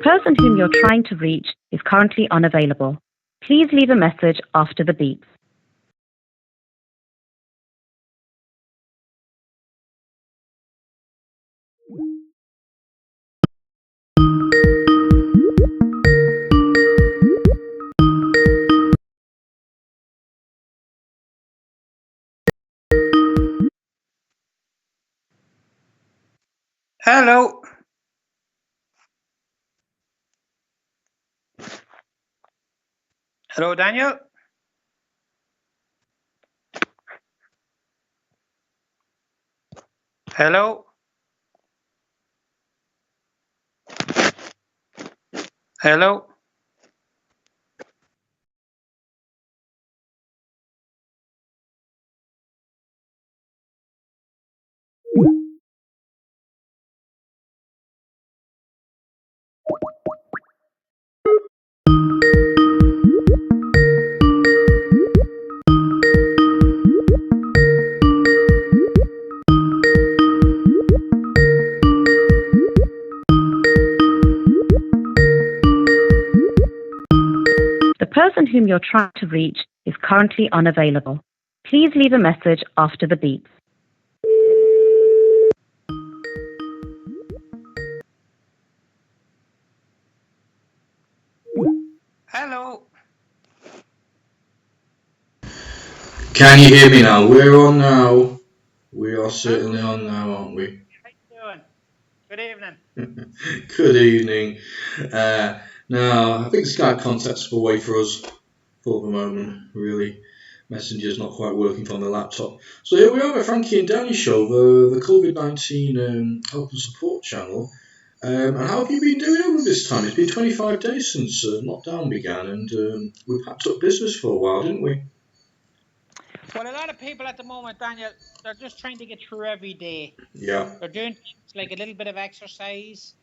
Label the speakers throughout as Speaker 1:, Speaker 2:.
Speaker 1: person whom you're trying to reach is currently unavailable. Please leave a message after the beep.
Speaker 2: Hello. Hello, Daniel. Hello. Hello.
Speaker 1: The person whom you're trying to reach is currently unavailable. Please leave a message after the beep.
Speaker 2: Hello.
Speaker 3: Can you hear me now? We're on now. We are certainly on now, aren't we?
Speaker 2: How you doing? Good evening.
Speaker 3: Good evening. Now, I think Skype contact's a way for us for the moment, really. Messenger's not quite working from the laptop. So here we are at Frankie and Danny Show, the COVID-19 help and support channel. And how have you been doing over this time? It's been 25 days since lockdown began, and we've packed up business for a while, didn't we?
Speaker 2: Well, a lot of people at the moment, Daniel, they're just trying to get through every day.
Speaker 3: Yeah.
Speaker 2: They're doing things like a little bit of exercise,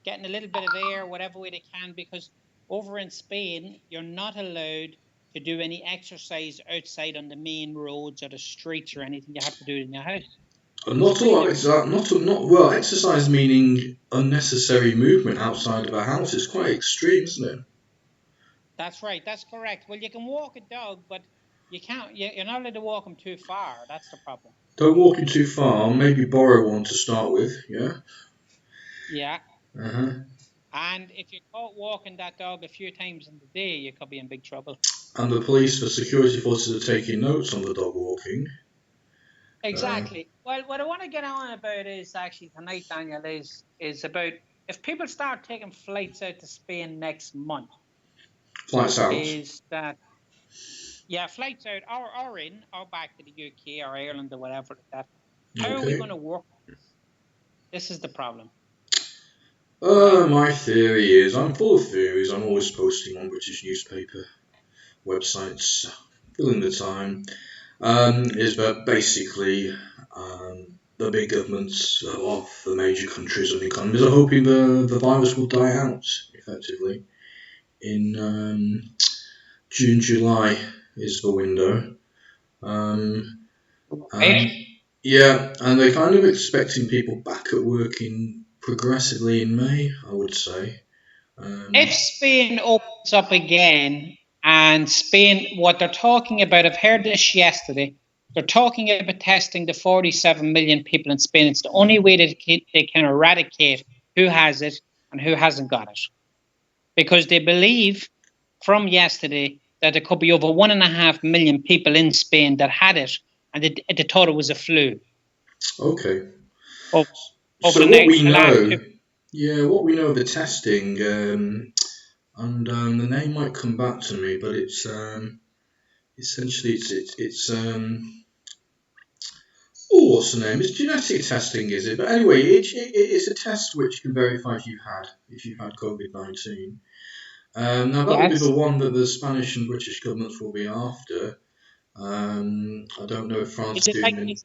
Speaker 2: getting a little bit of air, whatever way they can, because over in Spain, you're not allowed to do any exercise outside on the main roads or the streets or anything. You have to do it in your house.
Speaker 3: Not well. Exercise meaning unnecessary movement outside of a house is quite extreme, isn't it?
Speaker 2: That's right. That's correct. Well, you can walk a dog, but you can't. You're not allowed to walk them too far. That's the problem.
Speaker 3: Don't walk him too far. Maybe borrow one to start with. Yeah.
Speaker 2: Yeah.
Speaker 3: Uh-huh.
Speaker 2: And if you're caught walking that dog a few times in the day, you could be in big trouble.
Speaker 3: And the police, the security forces are taking notes on the dog walking.
Speaker 2: Exactly. Well, what I want to get on about is actually tonight, Daniel, is about if people start taking flights out to Spain next month.
Speaker 3: Flights out.
Speaker 2: Is that flights out or in or back to the UK or Ireland or whatever like that. How are we going to work this? This is the problem.
Speaker 3: My theory is, I'm full of theories. I'm always posting on British newspaper websites, filling the time. Is that basically the big governments of the major countries and economies are hoping the virus will die out effectively in June, July is the window. Yeah, and they're kind of expecting people back at work progressively in May, I would say.
Speaker 2: If Spain opens up again, and Spain, what they're talking about, I've heard this yesterday, they're talking about testing the 47 million people in Spain. It's the only way that they can eradicate who has it and who hasn't got it. Because they believe from yesterday that there could be over 1.5 million people in Spain that had it, and they thought it was a flu.
Speaker 3: Okay.
Speaker 2: So
Speaker 3: what we know, what we know of the testing, and the name might come back to me, but it's essentially it's what's the name? It's genetic testing, is it? But anyway, it's a test which can verify if you've had COVID-19. Now that will be the one that the Spanish and British governments will be after. I don't know if France is doing
Speaker 2: is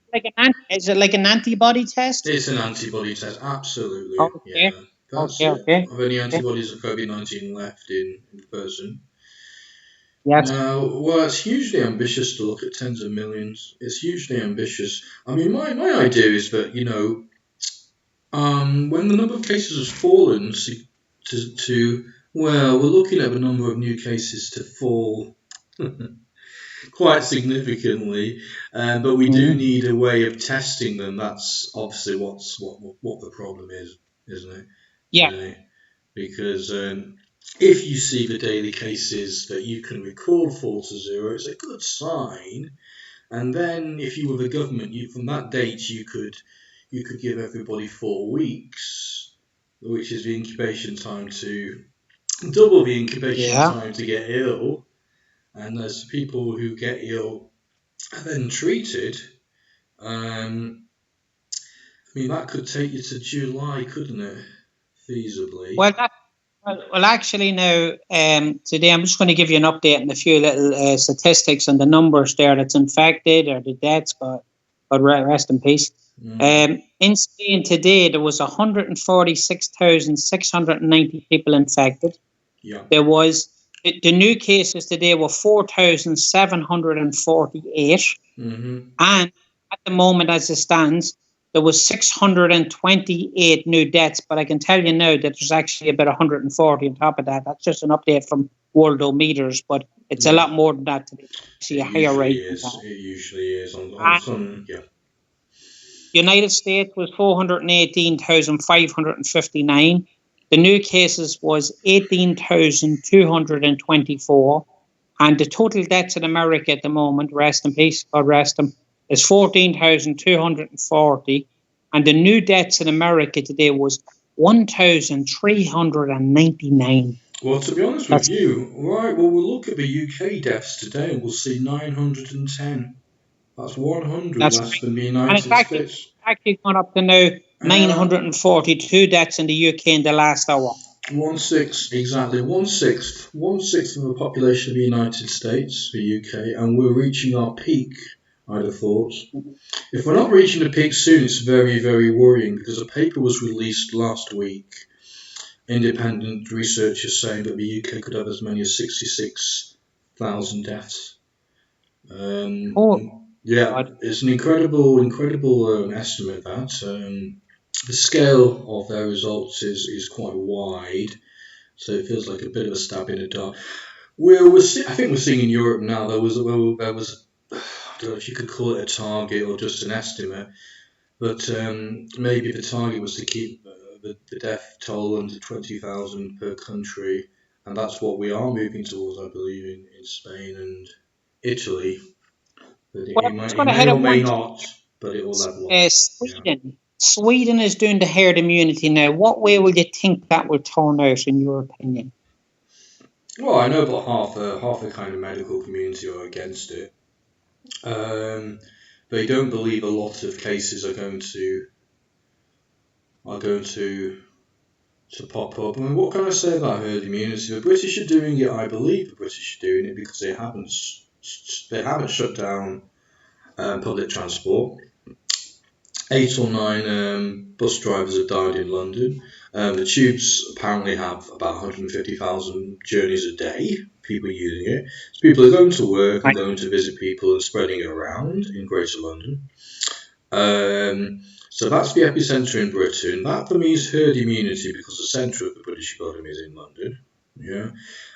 Speaker 2: it like an antibody test?
Speaker 3: It's an antibody test, absolutely.
Speaker 2: Okay.
Speaker 3: Yeah, that's it.
Speaker 2: Okay.
Speaker 3: Have any antibodies of COVID-19 left in the person?
Speaker 2: Yes.
Speaker 3: Now, well, it's hugely ambitious to look at tens of millions. It's hugely ambitious. I mean, my idea is that, when the number of cases has fallen we're looking at the number of new cases to fall quite significantly, but we do need a way of testing them. That's obviously what the problem is, isn't it?
Speaker 2: Yeah.
Speaker 3: Because if you see the daily cases that you can record fall to zero, it's a good sign. And then, if you were the government, from that date you could give everybody 4 weeks, which is the incubation time to double the incubation time to get ill. And as people who get ill are then treated, I mean, that could take you to July, couldn't it? Feasibly.
Speaker 2: Well, actually, now today I'm just going to give you an update and a few little statistics and the numbers there that's infected or the deaths. God rest in peace. In Spain today, there was 146,690 people infected.
Speaker 3: Yeah.
Speaker 2: There was the new cases today were 4,748, and at the moment, as it stands, there was 628 new deaths. But I can tell you now that there's actually about 140 on top of that. That's just an update from Worldometers, but it's a lot more than that today. See a higher rate.
Speaker 3: It usually is on some. Yeah.
Speaker 2: United States was 418,559. The new cases was 18,224. And the total deaths in America at the moment, rest in peace, God rest them, is 14,240. And the new deaths in America today was 1,399.
Speaker 3: Well, to be honest with you, right, well, we'll look at the UK deaths today and we'll see 910. That's 100 less than the United States.
Speaker 2: It's actually gone up to now 942 deaths in the UK in the last hour.
Speaker 3: 1/6, exactly. 1/6 of the population of the United States, the UK, and we're reaching our peak, I'd have thought. If we're not reaching the peak soon, it's very, very worrying because a paper was released last week. Independent researchers saying that the UK could have as many as 66,000 deaths. Yeah, it's an incredible estimate that. The scale of their results is quite wide, so it feels like a bit of a stab in the dark. I think we're seeing in Europe now there was I don't know if you could call it a target or just an estimate, but maybe the target was to keep the death toll under 20,000 per country, and that's what we are moving towards, I believe, in Spain and Italy. But it may or may not, but it will level off.
Speaker 2: Sweden is doing the herd immunity now. What way will you think that will turn out, in your opinion?
Speaker 3: Well, I know that half the kind of medical community are against it. They don't believe a lot of cases are going to pop up. I mean, what can I say about herd immunity? The British are doing it. I believe the British are doing it because they haven't shut down public transport. 8 or 9 bus drivers have died in London. The tubes apparently have about 150,000 journeys a day, people using it. So people are going to work and going to visit people and spreading it around in Greater London. So that's the epicentre in Britain. That for me is herd immunity because the centre of the British economy is in London. Yeah.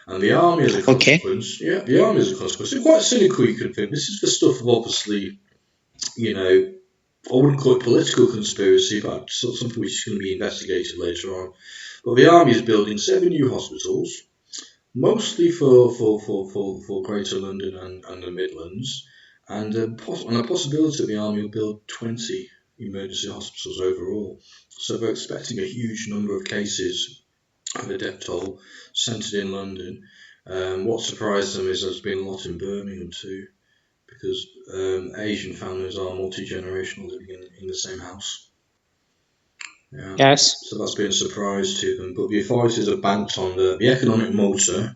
Speaker 3: And the army is a consequence. Yeah, the army is a consequence. It's quite cynical, you could think. This is the stuff of obviously, I wouldn't call it political conspiracy, but something which is going to be investigated later on. But the army is building 7 new hospitals, mostly for Greater London and the Midlands, and a possibility that the army will build 20 emergency hospitals overall. So they're expecting a huge number of cases of a death toll centred in London. What surprised them is there's been a lot in Birmingham too, because Asian families are multi-generational, living in the same house. Yeah.
Speaker 2: Yes.
Speaker 3: So that's been a surprise to them. But the authorities have banked on the economic motor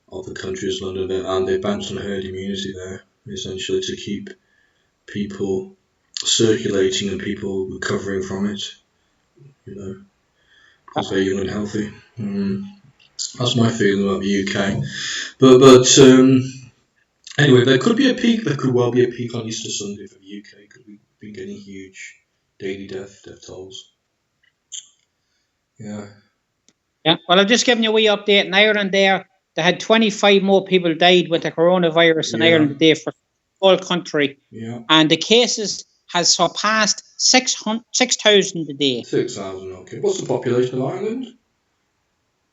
Speaker 3: of the country is London, and they've banked on herd immunity there, essentially to keep people circulating and people recovering from it, because they're young and healthy. That's my feeling about the UK. But anyway, there could be a peak. There could well be a peak on Easter Sunday for the UK. Could we be getting huge daily death tolls? Yeah.
Speaker 2: Yeah. Well, I've just given you a wee update. In Ireland they had 25 more people died with the coronavirus in Ireland today for the whole country.
Speaker 3: Yeah.
Speaker 2: And the cases has surpassed 6,000 a day.
Speaker 3: 6,000, okay. What's the population of Ireland?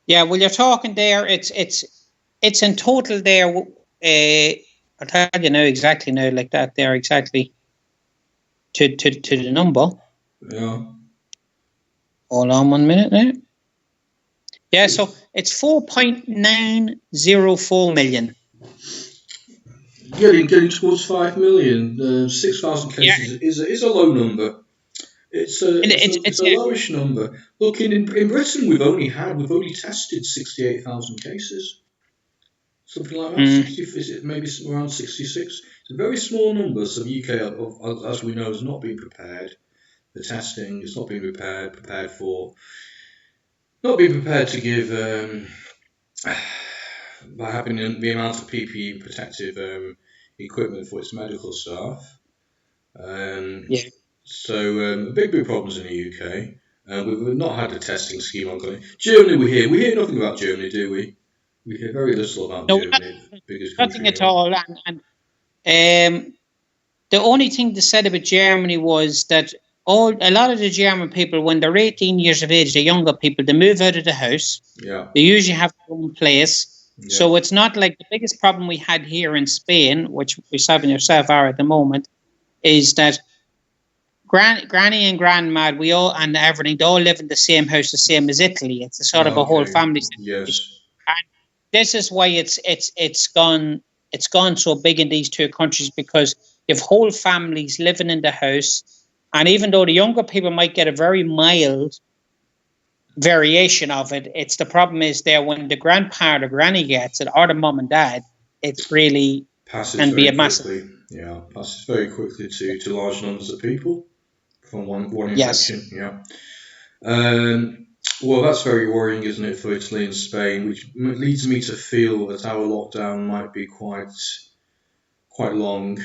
Speaker 2: Yeah, well, you're talking there, it's in total there, I'll tell you now exactly now, like that there, exactly, to the number.
Speaker 3: Yeah.
Speaker 2: Hold on 1 minute now. Yeah, so it's 4.904 million.
Speaker 3: Getting towards 5 million. 6,000 cases is a low number. It's a lowish number. Look, in Britain, we've only tested 68,000 cases, something like that. 60, is it maybe around 66? It's a very small number. So the UK, as we know, has not been prepared for testing. It's not been prepared to give by having the amount of PPE protective equipment for its medical staff. So big problems in the UK. We've not had a testing scheme ongoing. Germany, we hear nothing about Germany, do we? We hear very little about Germany, the biggest country.
Speaker 2: Nothing at all. And the only thing they said about Germany was that a lot of the German people, when they're 18 years of age, the younger people, they move out of the house.
Speaker 3: Yeah.
Speaker 2: They usually have their own place.
Speaker 3: Yeah.
Speaker 2: So it's not like the biggest problem we had here in Spain, which yourself and yourself are at the moment, is that Granny and Grandma, we all and everything, they all live in the same house, the same as Italy. It's a sort of a whole family.
Speaker 3: Yes.
Speaker 2: And this is why it's gone so big in these two countries, because you have whole families living in the house, and even though the younger people might get a very mild variation of it, it's the problem is there when the grandpa or granny gets it, or the mum and dad, it's really
Speaker 3: can be a massive. Yeah, passes very quickly to large numbers of people from one infection.
Speaker 2: Yes.
Speaker 3: Yeah. Well, that's very worrying, isn't it, for Italy and Spain, which leads me to feel that our lockdown might be quite long.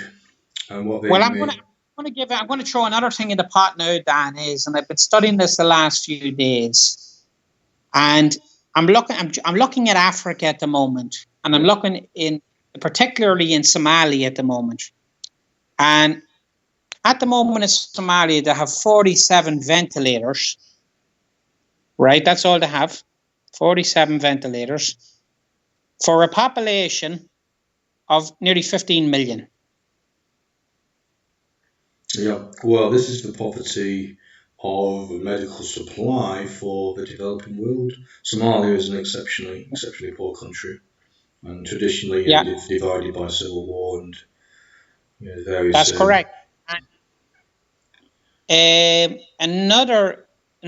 Speaker 3: And what they
Speaker 2: I'm going to throw another thing in the pot now, Dan, and I've been studying this the last few days, and I'm looking at Africa at the moment, and I'm looking particularly in Somalia at the moment, and at the moment in Somalia they have 47 ventilators. Right, that's all they have, 47 ventilators for a population of nearly 15 million.
Speaker 3: Yeah, well, this is the poverty of medical supply for the developing world. Somalia is an exceptionally poor country, and traditionally divided by civil war and various.
Speaker 2: That's correct.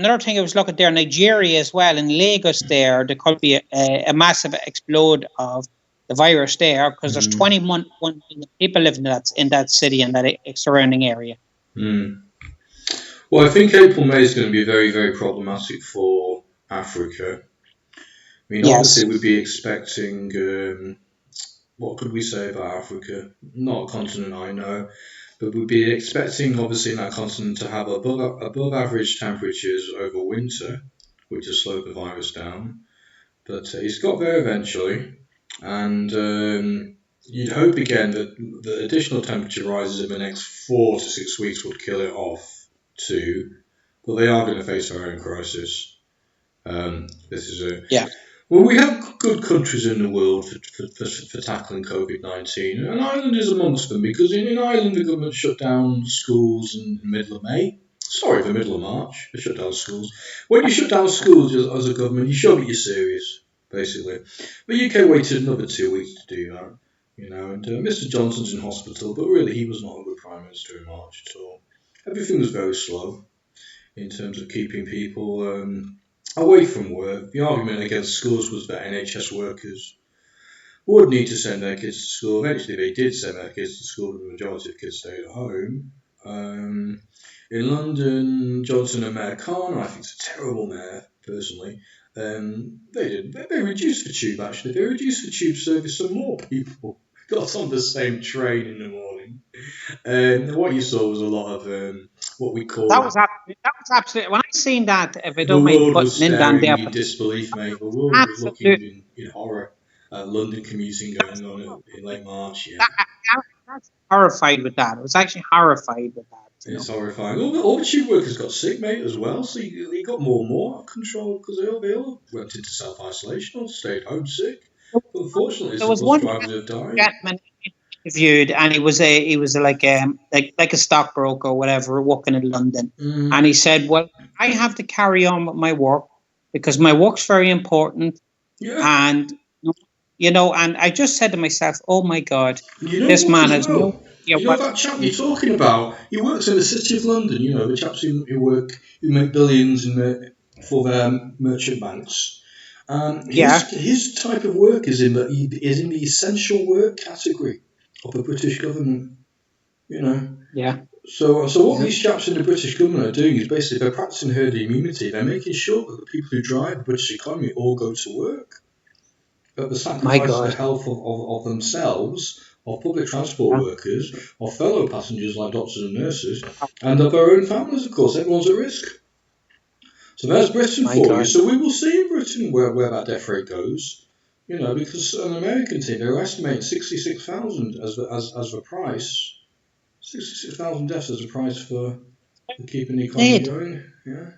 Speaker 2: Another thing I was looking there, Nigeria as well, in Lagos there could be a massive explode of the virus there, because there's 21 million people living in that city and that surrounding area.
Speaker 3: Well, I think April-May is going to be very, very problematic for Africa. I mean, obviously we'd be expecting, what could we say about Africa? Not a continent I know, but we'd be expecting, obviously, in that continent to have above average temperatures over winter, which has slowed the virus down. But it's got there eventually, and you'd hope again that the additional temperature rises in the next 4 to 6 weeks would kill it off too. But they are going to face their own crisis. Well, we have good countries in the world for tackling COVID-19, and Ireland is amongst them, because in Ireland the government shut down schools in the middle of May. Sorry, the middle of March. They shut down schools. When you shut down schools as a government, you show that you're serious, basically. The UK waited another 2 weeks to do that, and Mr. Johnson's in hospital, but really he was not a good Prime Minister in March at all. Everything was very slow in terms of keeping people away from work. The argument against schools was that NHS workers would need to send their kids to school. Eventually they did send their kids to school, but the majority of kids stayed at home. In London, Johnson and Mayor Khan, I think it's a terrible mayor, personally, they reduced the tube, actually. They reduced the tube service so more people got on the same train in the morning. And what you saw was a lot of what we call...
Speaker 2: That was happening that was absolutely. When I seen that, if I
Speaker 3: The
Speaker 2: don't mind
Speaker 3: world was
Speaker 2: putting in down
Speaker 3: staring
Speaker 2: there,
Speaker 3: me in disbelief, mate. The world was
Speaker 2: absolutely.
Speaker 3: looking in horror at London commuting going on in late March. Yeah,
Speaker 2: I was horrified with that. I was actually horrified with that.
Speaker 3: it's horrifying. All the tube workers got sick, mate, as well. So you got more and more out of control because they all went into self isolation or stayed home sick. But unfortunately,
Speaker 2: There
Speaker 3: some
Speaker 2: was
Speaker 3: bus
Speaker 2: one
Speaker 3: drivers have died.
Speaker 2: gentleman interviewed, and he was like a stockbroker or whatever, working in London, and he said, "Well, I have to carry on with my work because my work's very important."
Speaker 3: Yeah.
Speaker 2: And and I just said to myself, "Oh my God,
Speaker 3: You know
Speaker 2: this
Speaker 3: what
Speaker 2: man
Speaker 3: as
Speaker 2: has no
Speaker 3: well?
Speaker 2: idea
Speaker 3: You know
Speaker 2: what."
Speaker 3: that chap you're talking about? He works in the City of London, the chaps who make billions for their merchant banks.
Speaker 2: Yeah,
Speaker 3: His type of work is in the essential work category of the British government.
Speaker 2: yeah,
Speaker 3: So what these chaps in the British government are doing is basically they're practicing herd immunity. They're making sure that the people who drive the British economy all go to work, at the
Speaker 2: my
Speaker 3: sacrifice of the
Speaker 2: God,
Speaker 3: health of themselves, of public transport
Speaker 2: yeah,
Speaker 3: workers, of fellow passengers like doctors and nurses, and of their own families. Of course, everyone's at risk. So there's Britain
Speaker 2: my
Speaker 3: for you.
Speaker 2: God.
Speaker 3: So we will see in Britain where that death rate goes. Because an American team, they're estimating 66,000 as the price. 66,000 deaths as a price for keeping the economy
Speaker 2: Indeed.
Speaker 3: going. Yeah.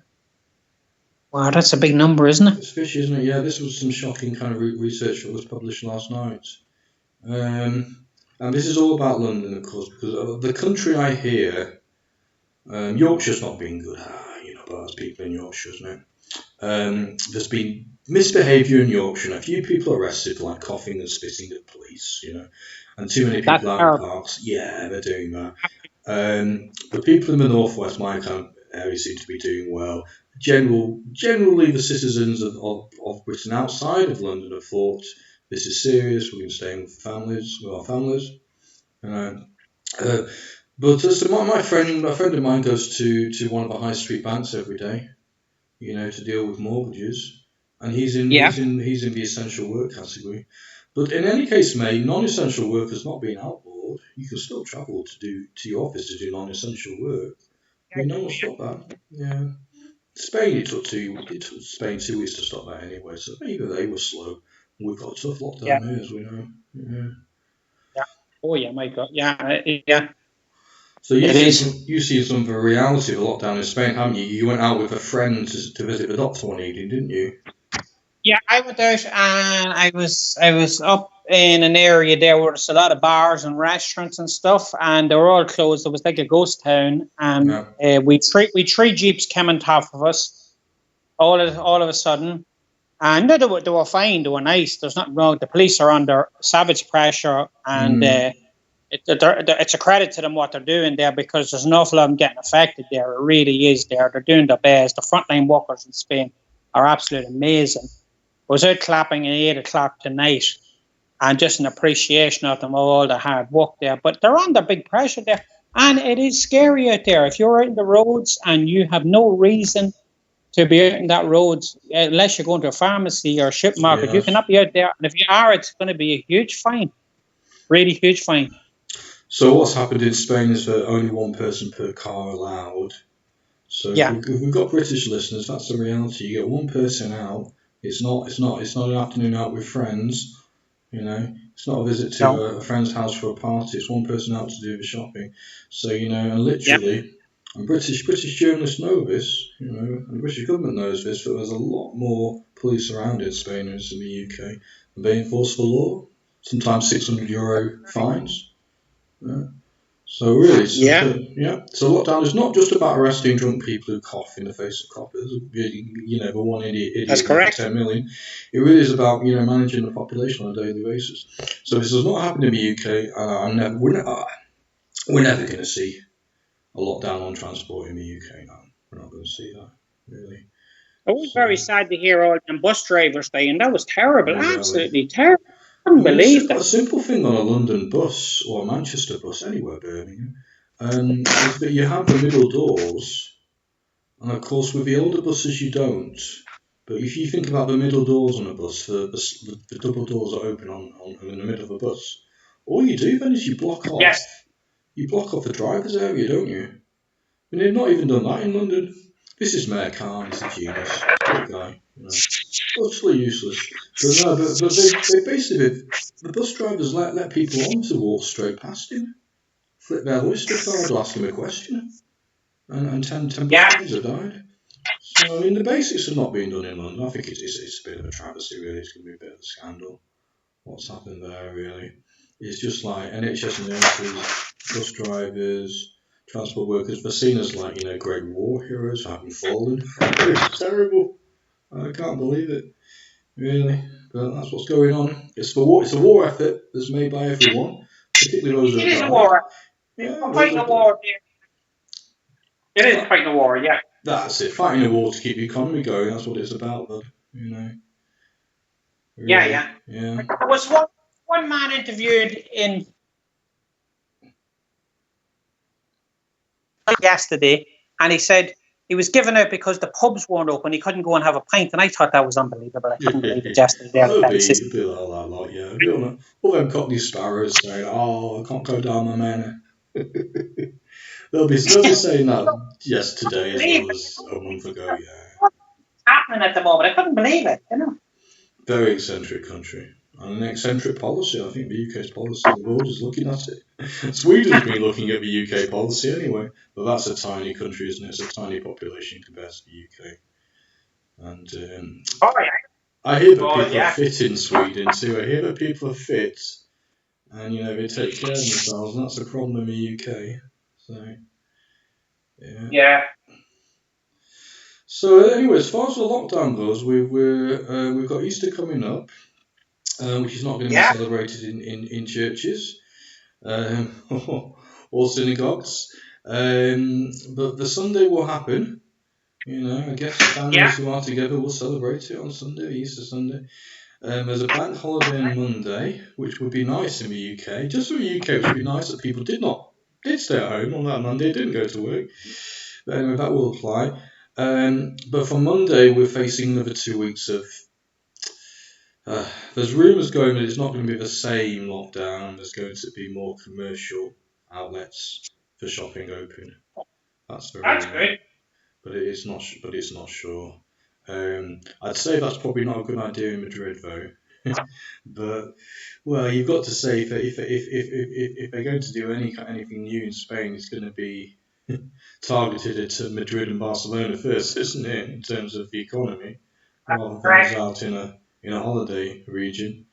Speaker 2: Wow, that's a big number, isn't it?
Speaker 3: It's fishy, isn't it? Yeah, this was some shocking kind of research that was published last night. And this is all about London, of course, because the country I hear, Yorkshire's not been good. But there's people in Yorkshire, isn't it? There's been misbehaviour in Yorkshire, and a few people arrested for like coughing and spitting at police, and too many
Speaker 2: That's
Speaker 3: people out in
Speaker 2: terrible.
Speaker 3: parks. Yeah, they're doing that. The people in the northwest, my kind of area, seem to be doing well. Generally, the citizens of Britain outside of London have thought this is serious. We're going to stay with our families. But so my friend of mine goes to one of the high street banks every day, to deal with mortgages, and he's in the essential work category. But in any case, mate, non-essential work has not been outlawed. You can still travel to your office to do non-essential work. No one stopped that. Yeah. Spain, it took Spain 2 weeks to stop that anyway, so maybe they were slow. We've got a tough lockdown here, as we know. Yeah.
Speaker 2: Yeah. Oh yeah, my God. Yeah.
Speaker 3: So
Speaker 2: It is.
Speaker 3: you see some of the reality of the lockdown in Spain, haven't you? You went out with a friend to visit the doctor one evening, didn't you?
Speaker 2: Yeah, I went out and I was up in an area there where there's a lot of bars and restaurants and stuff, and they were all closed. It was like a ghost town, and we three jeeps came on top of us all of a sudden, and no, they were fine. They were nice. There's nothing wrong. The police are under savage pressure, and it's a credit to them what they're doing there, because there's an awful lot of them getting affected there. It really is there. They're doing their best. The frontline workers in Spain are absolutely amazing. I was out clapping at 8 o'clock tonight, and just an appreciation of them, all the hard work there. But they're under big pressure there, and it is scary out there. If you're out in the roads and you have no reason to be out in that road, unless you're going to a pharmacy or a supermarket, you cannot be out there. And if you are, it's going to be a huge fine, really huge fine.
Speaker 3: So what's happened in Spain is that only one person per car allowed. So if we've got British listeners, that's the reality. You get one person out. It's not an afternoon out with friends. It's not a visit to a friend's house for a party. It's one person out to do the shopping. So and literally, and British journalists know this. And the British government knows this. That there's a lot more police around in Spain than in the UK, and they enforce the law. Sometimes €600 fines. So really, So lockdown is not just about arresting drunk people who cough in the face of coppers. The one idiot
Speaker 2: That's correct.
Speaker 3: 10 million. It really is about managing the population on a daily basis. So this has not happened in the UK. We're never going to see a lockdown on transport in the UK now. We're not going to see that really.
Speaker 2: I was very sad to hear all them bus drivers dying. That was terrible, absolutely terrible.
Speaker 3: I couldn't believe that. A simple thing on a London bus or a Manchester bus, anywhere, Birmingham, is that you have the middle doors, and of course with the older buses you don't. But if you think about the middle doors on a bus, the double doors are open on in the middle of a bus. All you do then is you block off. You block off the driver's area, don't you? mean, they've not even done that in London. This is Mayor Khan. He's a genius. Great guy. Utterly useless. But no, but they basically, the bus drivers let people on to walk straight past him, flip their Oyster card, or ask him a question, and 10 bus drivers have died. So, I mean, the basics are not being done in London. I think it's a bit of a travesty, really. It's going to be a bit of a scandal. What's happened there, really? It's just like NHS nurses, bus drivers, transport workers, they're seen as like, great war heroes having fallen. It's terrible. I can't believe it, really. But that's what's going on. It's a war effort that's made by everyone, particularly those that
Speaker 2: It is a war.
Speaker 3: Yeah,
Speaker 2: fighting a war. It is fighting a war, yeah.
Speaker 3: That's it. Fighting a war to keep the economy going. That's what it's about, though. Really.
Speaker 2: Yeah. There was one man interviewed in yesterday, and he said he was given out because the pubs weren't open. He couldn't go and have a pint, and I thought that was unbelievable. I couldn't believe it yesterday.
Speaker 3: It'll be all that lot, yeah. All them Cockney sparrows saying, "Oh, I can't go down my manor." they'll be saying that yesterday as well as a month ago, yeah.
Speaker 2: What's happening at the moment? I couldn't believe it,
Speaker 3: Very eccentric country. And an eccentric policy. I think the UK's policy, the world is looking at it. Sweden's been looking at the UK policy anyway, but that's a tiny country, isn't it? It's a tiny population compared to the UK. And I hear that people are fit in Sweden too. I hear that people are fit, and they take care of themselves, and that's a problem in the UK. So,
Speaker 2: yeah.
Speaker 3: So anyway, as far as the lockdown goes, we've got Easter coming up, which is not going to be celebrated in churches or synagogues, but the Sunday will happen. I guess families who are together will celebrate it on Sunday, Easter Sunday. There's a bank holiday on Monday, which would be nice in the UK. Just for the UK, it would be nice that people did stay at home on that Monday, didn't go to work. But anyway, that will apply. But for Monday, we're facing another 2 weeks of. There's rumours going that it's not going to be the same lockdown. There's going to be more commercial outlets for shopping open. That's
Speaker 2: good.
Speaker 3: But it's not sure. I'd say that's probably not a good idea in Madrid, though. But you've got to say if they're going to do anything new in Spain, it's going to be targeted at Madrid and Barcelona first, isn't it? In terms of the economy, rather than out in a holiday region.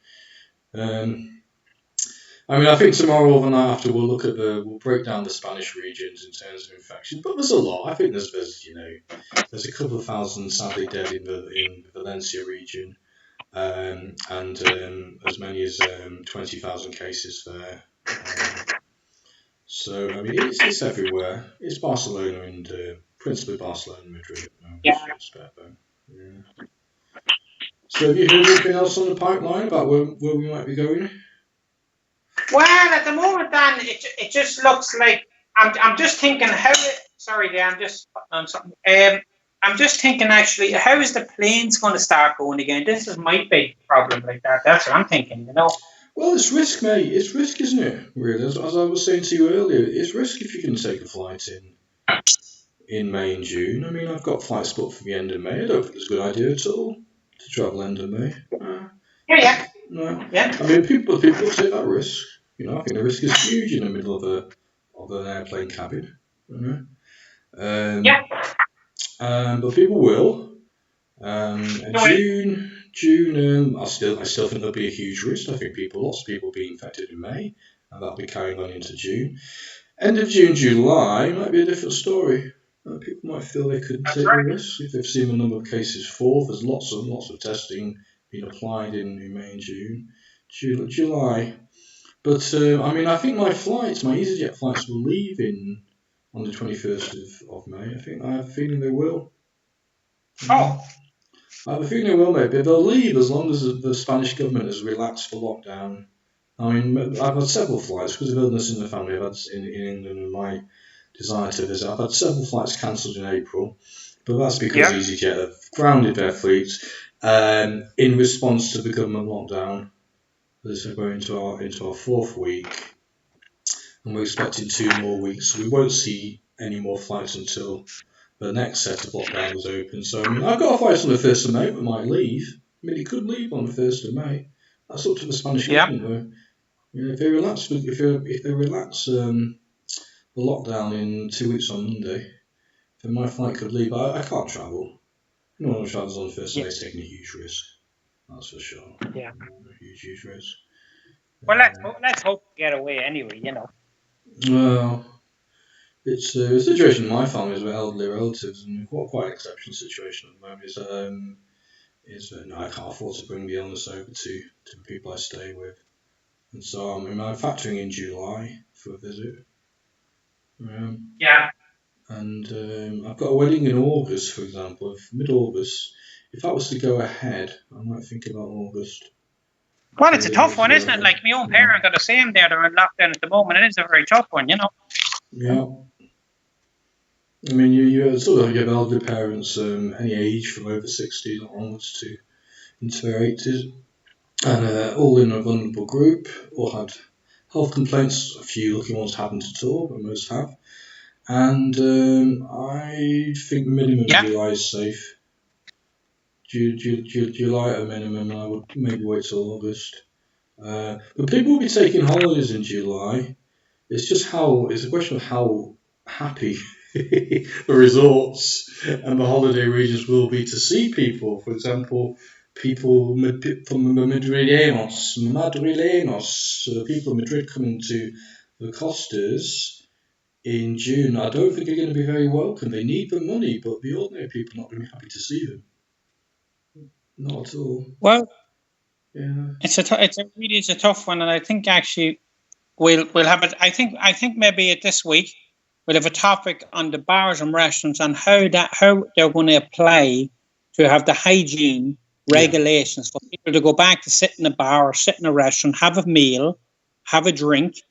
Speaker 3: I think tomorrow or the night after we'll break down the Spanish regions in terms of infection. But there's a lot. I think there's a couple of thousand sadly dead in the Valencia region, and as many as 20,000 cases there. So it's everywhere. It's Barcelona and principally Barcelona and Madrid. So have you heard anything else on the pipeline about where we might be going?
Speaker 2: Well, at the moment, Dan, it just looks like I'm just thinking how. Sorry, Dan, I'm just on something. I'm just thinking actually, how is the planes going to start going again? This is my big problem like that. That's what I'm thinking,
Speaker 3: Well, it's risk, mate. It's risk, isn't it? Really, as I was saying to you earlier, it's risk if you can take a flight in May and June. I've got flights booked for the end of May. I don't think it's a good idea at all to travel end of May. No.
Speaker 2: Yeah.
Speaker 3: People take that risk. I think the risk is huge in the middle of an airplane cabin. But people will. June. I still think there'll be a huge risk. I think lots of people will be infected in May, and that'll be carrying on into June. End of June, July might be a different story. People might feel they could take the risk if they've seen the number of cases fall. There's lots of testing being applied in May and June, July. But I think my EasyJet flights will leave on the 21st of May. I have a feeling they will.
Speaker 2: Oh.
Speaker 3: I have a feeling they will, mate. But they'll leave as long as the Spanish government has relaxed the lockdown. I've had several flights because of illness in the family. I've had in England and my desire to visit. I've had several flights cancelled in April, but that's because EasyJet have grounded their fleet in response to the government lockdown. This is going into our fourth week, and we're expecting 2 more weeks. So we won't see any more flights until the next set of lockdown is open. So, I mean, I've got a flight on the 1st of May, but might leave. I mean, it could leave on the 1st of May. That's up to the Spanish government, though. You know, if they relax the lockdown in 2 weeks on Monday, then my flight could leave. I can't travel. No one who travels on the 1st of May is taking a huge risk. That's for sure.
Speaker 2: Yeah.
Speaker 3: A huge risk.
Speaker 2: Well, let's hope to get away anyway, you know.
Speaker 3: Well, it's the situation in my family is with elderly relatives, and quite an exceptional situation at the moment. Is that I can't afford to bring the illness over to the people I stay with, and so I'm factoring in July for a visit.
Speaker 2: Yeah.
Speaker 3: And I've got a wedding in August, for example, mid-August. If that was to go ahead, I might think about August.
Speaker 2: Well, it's a tough one, isn't it? Like, my own parents are the same there. They're in lockdown at the moment. It is a very tough one, you know.
Speaker 3: Yeah. I mean, you sort of give elderly parents any age from over 60 onwards to into their 80s, and all in a vulnerable group, all had health complaints. A few lucky ones haven't at all, but most have. And I think minimum July is safe. July at a minimum, and I would maybe wait till August. But people will be taking holidays in July. It's a question of how happy the resorts and the holiday regions will be to see people. For example, people from Madrileños, people in Madrid coming to the Costas in June. I don't think they're going to be very welcome. They need the money, but the ordinary people are not going to be happy to see them. Not at all.
Speaker 2: Well,
Speaker 3: yeah,
Speaker 2: it's a tough one, and I think actually we'll have it. I think maybe this week we'll have a topic on the bars and restaurants and how they're going to apply to have the hygiene regulations for people to go back to sit in a bar or sit in a restaurant, have a meal, have a drink.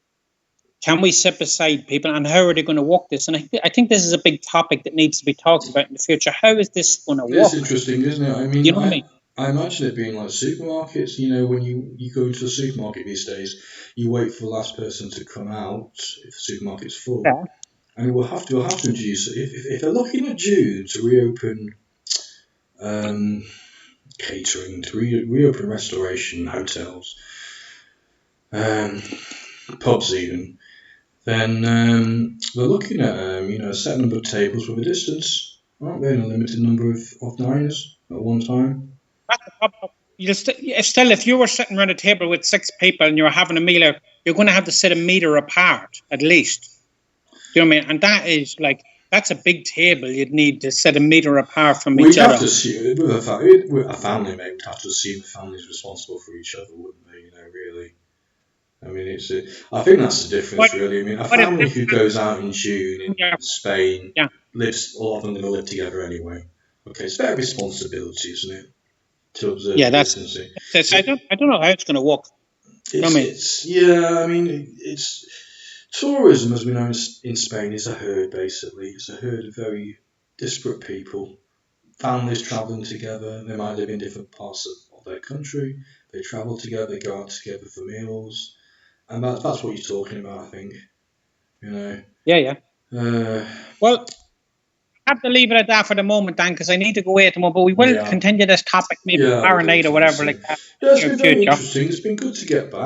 Speaker 2: Can we sit beside people, and how are they going to work this? And I think this is a big topic that needs to be talked about in the future. How is this going to work?
Speaker 3: It's interesting, isn't it? I mean,
Speaker 2: you know what I mean?
Speaker 3: I imagine it being like supermarkets. You know, when you go into a supermarket these days, you wait for the last person to come out if the supermarket's full.
Speaker 2: Yeah.
Speaker 3: And we'll have to introduce, if they're looking at June to reopen catering, to reopen restauration, hotels, pubs even, then they're looking at a set number of tables with a distance, aren't they? And a limited number of diners at one time.
Speaker 2: Still, if you were sitting around a table with 6 people and you were having a meal, you're going to have to sit a meter apart at least. Do you know what I mean? And that is that's a big table. You'd need to sit a meter apart from each other.
Speaker 3: We'd have to assume, with a family, mate, we'd have to assume the family's responsible for each other, wouldn't they? You know, really. I mean, I think that's the difference, really. I mean, a family who goes out in June in Spain a lot of them going to live together anyway. Okay, it's their responsibility, isn't it, to observe distancing?
Speaker 2: I don't know how it's going to work.
Speaker 3: Tourism, as we know in Spain, is a herd, basically. It's a herd of very disparate people. Families travelling together. They might live in different parts of their country. They travel together, they go out together for meals. And that's what you're talking about, I think. You know?
Speaker 2: Yeah. Well, I have to leave it at that for the moment, Dan, because I need to go away at the moment. But we will continue this topic maybe tomorrow night or whatever like that.
Speaker 3: Yeah, it's been very interesting. It's been good to get back.